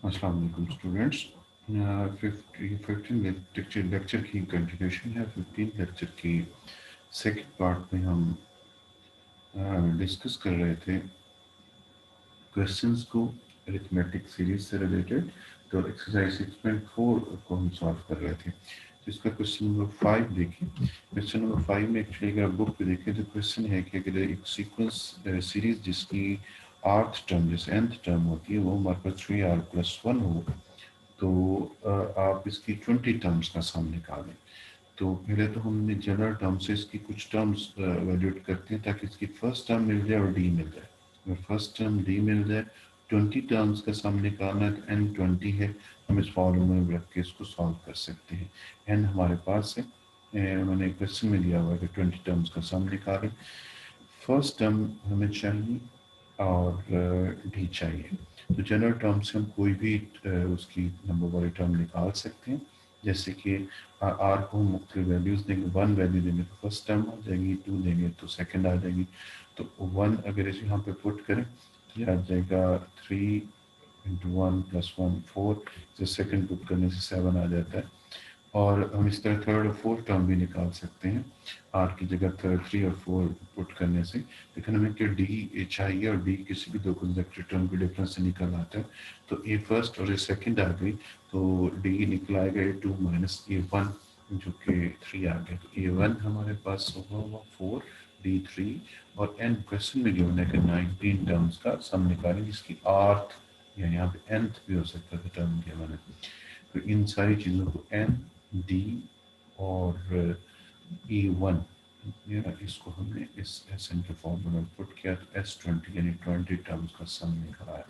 अस्सलाम वालेकुम students. 15 lecture की कंटिन्यूशन है। 15 लेक्चर की सेकंड पार्ट में हम डिस्कस कर रहे थे क्वेश्चंस को अरिथमेटिक सीरीज से रिलेटेड। तो एक्सरसाइज 6.4 को हम सॉल्व कर रहे थे। तो इसका क्वेश्चन नंबर 5 देखें। क्वेश्चन नंबर 5 में एक्चुअली अगर आप बुक पे देखें तो क्वेश्चन है कि अगर एक सीक्वेंस सीरीज जिसकी आर्थ टर्म जैसे nth टर्म होती है वो हमारे पास 3r+1 हो, तो आप इसकी 20 टर्म्स का सम निकालें। तो पहले तो हमने जनरल टर्म से इसकी कुछ टर्म्स वैल्यूएट करते हैं ताकि इसकी फर्स्ट टर्म मिल जाए और डी मिल जाए। अगर फर्स्ट टर्म डी मिल जाए, 20 टर्म्स का सम निकालना है तो n 20 है। हम इस फॉर्मूले में रख के इसको सॉल्व कर सकते हैं। n हमारे पास है, मैंने क्वेश्चन में दिया हुआ है कि 20 टर्म्स का सम निकालें। फर्स्ट टर्म हमें चाहिए और डी चाहिए। तो जनरल टर्म से हम कोई भी उसकी नंबर वाली टर्म निकाल सकते हैं। जैसे कि आर को हम मुख्तलिफ वैल्यूज़ देंगे। 1 वैल्यू देंगे तो फर्स्ट टर्म आ जाएगी, 2 देंगे तो सेकंड आ जाएगी। तो 1 अगर इसे यहाँ पे पुट करें तो यह आ जाएगा 3 × 1 + 1 4। जो सेकंड पुट करने से 7 आ जाता है। और हम इस तरह थर्ड और फोर्थ टर्म भी निकाल सकते हैं आर की जगह 3 और 4 पुट करने से। लेकिन हमें क्या डी चाहिए और डी किसी भी दो कंसेक्यूटिव टर्म के डिफरेंस से निकल आता है। तो ए फर्स्ट और ए सेकंड आ गई, तो डी निकल आएगा A2 - A1 जो कि 3 आ गया। तो A1 हमारे पास होगा 4, D3 और n क्वेश्चन में गिवन है कि 19 टर्म्स का सम निकालें जिसकी आर्थ या यहाँ पे nth भी हो सकता है टर्म गिवन है। तो इन सारी चीज़ों को n, d और E1 इसको हमने इस Sn के फॉर्मूला में पुट किया तो S20 यानी 20 टर्म्स का सम निकला है।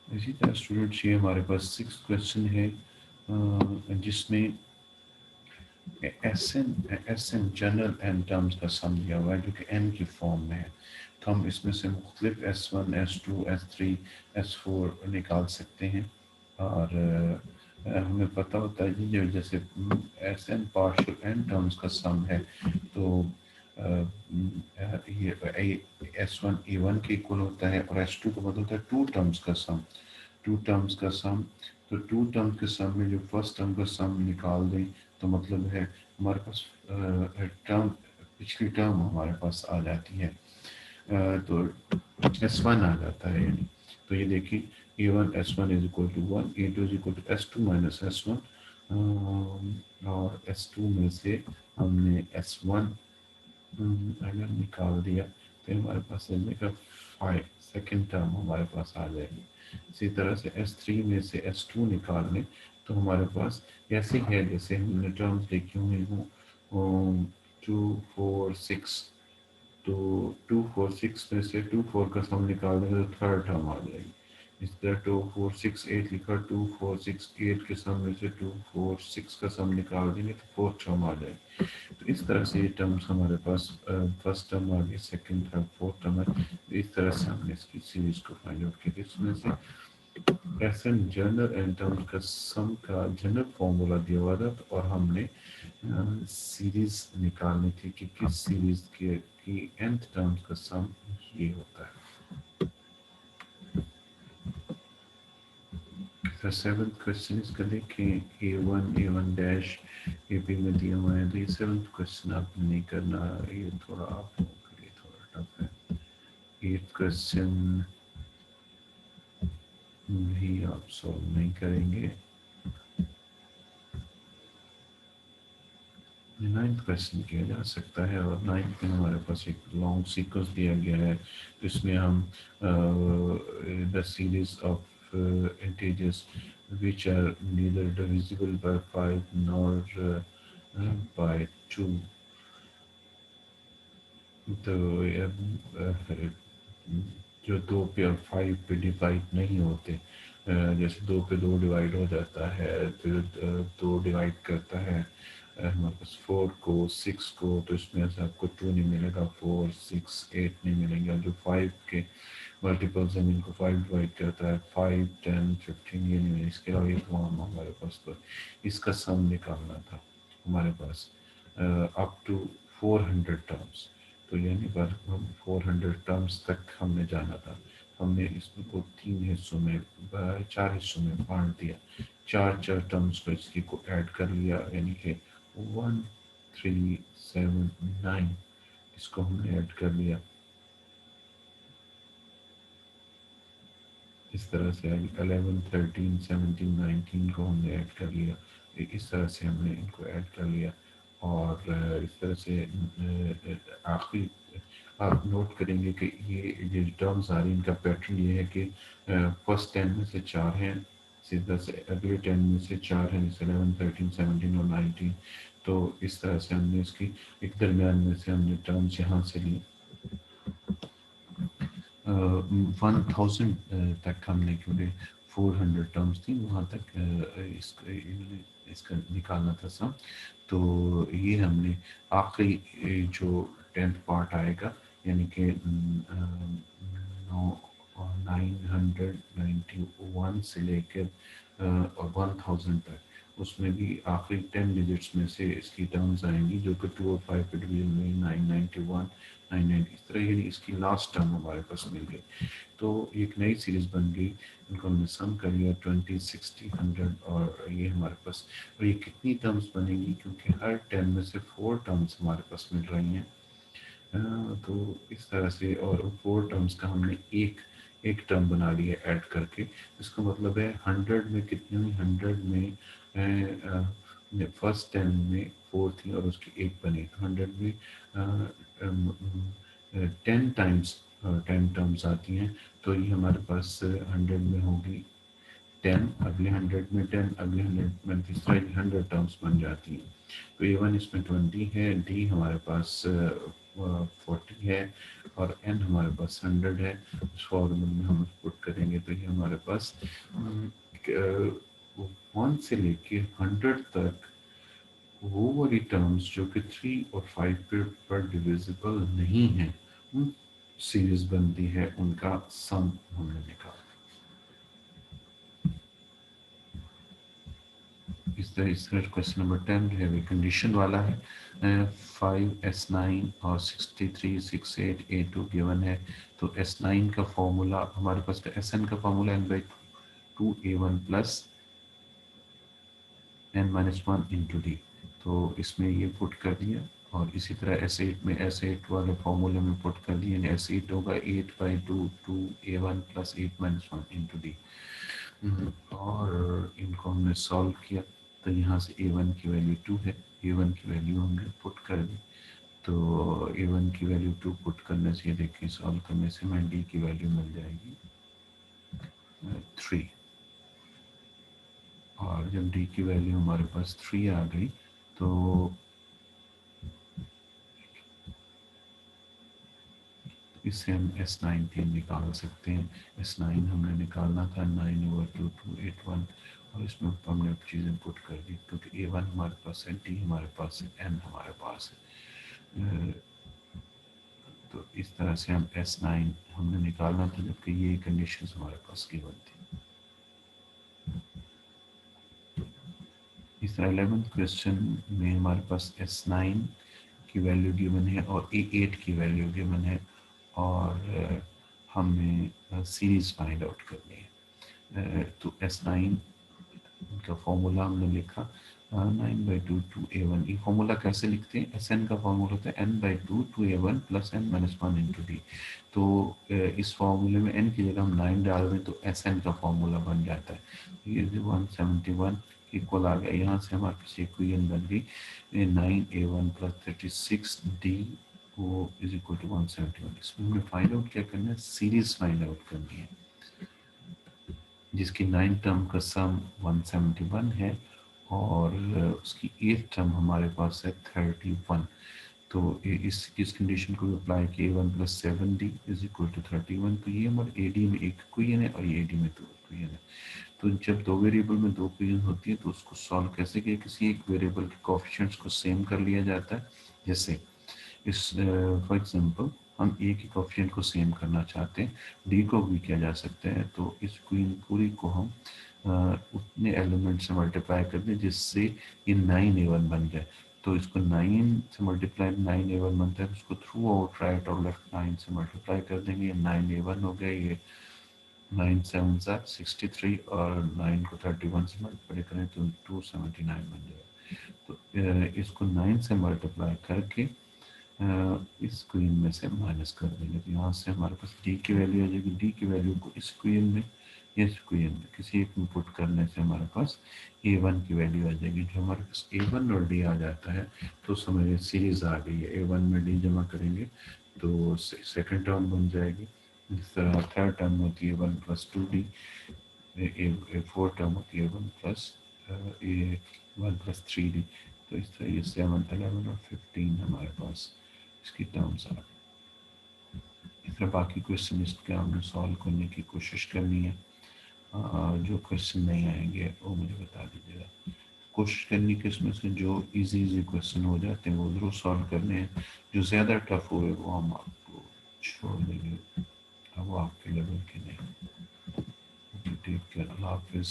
इसी तरह स्टूडेंट्स ये हमारे पास 6 क्वेश्चन है जिसमें एन जनरल एन टर्म्स का सम दिया हुआ है जो कि एन की फॉर्म में है। तो हम इसमें से मुख्तलिफ S1, S2, S3, S4 निकाल सकते हैं। और हमें पता होता है कि जो जैसे S N partial N terms का सम है तो ये S1 A1 के इक्वल होता है और S2 का मतलब होता है 2 टर्म्स का सम। 2 टर्म्स का सम, तो 2 टर्म्स के सम में जो फर्स्ट टर्म का सम निकाल दें तो मतलब है हमारे पास टर्म पिछली टर्म हमारे पास आ जाती है। तो S1 आ जाता है यानी। तो ये देखिए A1 S1 = 1, A2 = S2 - S1 और S2 में से हमने S1 अगर निकाल दिया तो हमारे पास आ जाएगा 5, सेकेंड टर्म हमारे पास आ जाएगी। इसी तरह से S3 में से S2 निकाल लें तो हमारे पास ऐसे है जैसे हमने टर्म्स लिखी हुई हूँ 2 4 6। तो 2 4 6 में से 2 4 का सम निकाल देंगे तो थर्ड टर्म आ जाएगी। इस तरह 2 4 6 8 लिखा, 2 4 6 8 के सम में से 2 4 6 का सम निकाल देंगे तो फोर्थ टर्म आ जाएगी। तो इस तरह से ये टर्म्स हमारे पास फर्स्ट टर्म आ गई, सेकंड टर्म, फोर्थ टर्म है। इस तरह से हमने इसकी सीरीज को फाइंड आउट किया। इसमें से एन जनरल एन टर्म्स का सम का जनरल फॉर्मूला दिया हुआ था और हमने सीरीज निकालनी थी कि किस सीरीज के की nth टर्म्स का सम ये होता है। तो सेवंथ क्वेश्चन इसका देखें A1 डैश AP में दिया हुआ है। तो ये सेवंथ क्वेश्चन आपने नहीं करना, ये थोड़ा आप लोगों के लिए थोड़ा टफ है। एट्थ क्वेश्चन भी आप सॉल्व नहीं करेंगे। नाइन्थ क्वेश्चन किया जा सकता है और नाइन्थ में हमारे पास एक लॉन्ग सीक्वेंस दिया गया है जिसमें हम the series of integers which are neither divisible by 5 nor by 2। तो जो 2 पे और 5 पे डिवाइड नहीं होते, जैसे 2 पे 2 डिवाइड हो जाता है, फिर 2 डिवाइड करता है हमारे पास 4 को 6 को, तो इसमें से आपको 2 नहीं मिलेगा, 4 6 8 नहीं मिलेंगे। जो 5 के मल्टीपल्स हैं इनको 5 डिवाइड करता है, 5 10 15 ये नहीं मिलेगा। इसके अलावा ये तमाम हमारे पास तो इसका सम निकालना था हमारे पास अप टू 400 टर्म्स। तो यानी पर हम 400 टर्म्स तक हमने जाना था। हमने इसको 3 हिस्सों में 4 हिस्सों में बांट दिया, चार चार टर्म्स को इसकी को ऐड कर लिया, यानी कि 1 3 7 9 इसको हमने ऐड कर लिया। इस तरह से 11 13 17 19 को हमने ऐड कर लिया। इस तरह से हमने इनको ऐड कर लिया और इस तरह से आखिरी आप नोट करेंगे कि ये टर्म्स आ रही हैं, इनका पैटर्न ये है कि फर्स्ट 10 में से 4 हैं, सीधा से अगले 10 में से 4 हैं, जैसे 11 13 17 और 19। तो इस तरह से हमने इसकी एक दरमियान में से हमने टर्म्स यहाँ से लिए। 1000 तक हमने, क्योंकि 400 टर्म्स थी वहाँ तक इसका निकालना था सम। तो ये हमने आखिरी जो 10th पार्ट आएगा, यानी कि 991 से लेकर 1000 तक, उसमें भी आखिरी 10 डिजिट्स में से इसकी टर्म्स आएंगी, जो कि 2 और 5 पे डिवीजन में 991 990 इस तरह, यानी इसकी लास्ट टर्म हमारे पास मिल गई। तो एक नई सीरीज बन गई, इनको हमने सम कर लिया 20 60 100, और ये हमारे पास, और ये कितनी टर्म्स बनेंगी, क्योंकि हर 10 में से 4 टर्म्स हमारे पास मिल रही हैं। तो इस तरह से, और 4 टर्म्स का हमने एक टर्म बना लिया ऐड करके। इसका मतलब है 100 में कितनी हुई, 100 में फर्स्ट 10 में 4 थी और उसकी 1 बनी, तो 100 में 10 टाइम्स 10 टर्म्स आती हैं। तो ये हमारे पास 100 में होगी 10, अगले 100 में 10, अगले 100 में 100 टर्म्स बन जाती हैं। तो A1 इसमें 20 है, डी हमारे पास 40 है और एन हमारे पास 100 है। इस फॉर्मूले में हम पुट करेंगे तो ये हमारे पास 1 से लेके 100 तक वो वाली टर्म्स जो कि 3 और 5 पर डिविजिबल नहीं है, सीरीज बनती है, उनका सम हमने निकाला। इस तरह क्वेश्चन नंबर 10 जो है कंडीशन वाला है। 5s9 और 63 68 a2 गिवन है। तो s9 का फॉर्मूला हमारे पास, sn का formula n/2 a1 plus n-1 into D. तो इसमें ये पुट कर दिया, और इसी तरह S8 में S8 वाले फॉर्मूले में पुट कर दिया, यानी S8 होगा 8/2 2a1 प्लस 8-1 इंटू डी। और इनको हमने सॉल्व किया, तो यहाँ से a1 की वैल्यू 2 है, a1 की वैल्यू हमने पुट कर दी। तो a1 की वैल्यू 2 पुट करने से, देखिए सॉल्व करने से हमें d की वैल्यू मिल जाएगी 3। और जब d की वैल्यू हमारे पास 3 आ गई, तो इससे हम S9 निकाल सकते हैं। S9 हमने निकालना था 9/2 281, और इसमें हमने चीज़ें पुट कर दी, क्योंकि A1 हमारे पास है, D हमारे पास है, N हमारे पास है। तो इस तरह से हम S9 हमने निकालना था, जबकि ये कंडीशंस हमारे पास गिवन थी। इस तरह 11th क्वेश्चन में हमारे पास S9 की वैल्यू गिवन है और A8 की वैल्यू गिवन है, और हमें सीरीज फाइंड आउट करनी है। तो S9 का फॉर्मूला हमने लिखा 9/2 2a1। ये फॉर्मूला कैसे लिखते हैं, Sn का फॉर्मूला होता है n/2 2a1 plus n-1 into D. तो इस फॉर्मूले में n की जगह हम 9 डाल दें तो Sn का फॉर्मूला बन जाता है। ये 171 इक्वल आ गया, यहाँ से हमारे पास इक्वेशन बन गई 9a1 प्लस 36d वो इज इक्वल टू 171। इसमें हमें फाइंड आउट क्या करना है, सीरीज फाइंड आउट करनी है, जिसकी 9 टर्म का सम 171 है और उसकी 8th टर्म हमारे पास है 31। तो इस कंडीशन को अप्लाई किया, 1 plus 7d is equal to 31। तो ये हमारे एडी में एक इक्वेशन है और ये एडी में 2 इक्वेशन है। तो जब दो वेरिएबल में 2 इक्वेशन होती है तो उसको सॉल्व कैसे किया, किसी एक वेरिएबल के कोएफिशिएंट्स को सेम कर लिया जाता है। जैसे इस फॉर एग्जांपल हम ए के कोएफिशिएंट को सेम करना चाहते हैं, डी को भी किया जा सकता है। तो इस क्वीन पूरी को हम उतने एलिमेंट से मल्टीप्लाई कर दें जिससे ये 9a1 बन जाए। तो इसको 9 से मल्टीप्लाई 9a1 बनता है, उसको थ्रू आउट राइट और लेफ्ट 9 से मल्टीप्लाई कर देंगे, 9a1 हो गया, ये 9 7 63 और 9 को 31 से मल्टीप्लाई करें तो 279 बन जाएगा। तो इसको 9 से मल्टीप्लाई करके इस स्क्वेयर में से माइनस कर देंगे, तो यहाँ से हमारे पास डी की वैल्यू आ जाएगी। डी की वैल्यू को इस स्क्वेयर में या स्क्वेयर में किसी एक में पुट करने से हमारे पास a1 की वैल्यू आ जाएगी। जो हमारे पास a1 और d आ जाता है तो समझिए सीरीज आ गई है। a1 में d जमा करेंगे तो सेकंड टर्म बन जाएगी। इस तरह थर्ड टर्म होती है 1 प्लस 2d, फोर्थ टर्म होती है 1 प्लस 3d। तो इस तरह ये 7 11 और 15 हमारे पास इसकी टर्म्स आ गई। इस तरह बाकी क्वेश्चन इसके हमने सॉल्व करने की कोशिश करनी है। जो क्वेश्चन नहीं आएंगे वो मुझे बता दीजिएगा। कोशिश करनी कि इसमें से जो इजी क्वेश्चन हो जाते हैं वो ज़रूर सॉल्व करने हैं, जो ज़्यादा टफ हुए वो हम आपको छोड़ देंगे, अब वो आपके लेवल के नहीं। टेक केयर, अल्लाह हाफिज़।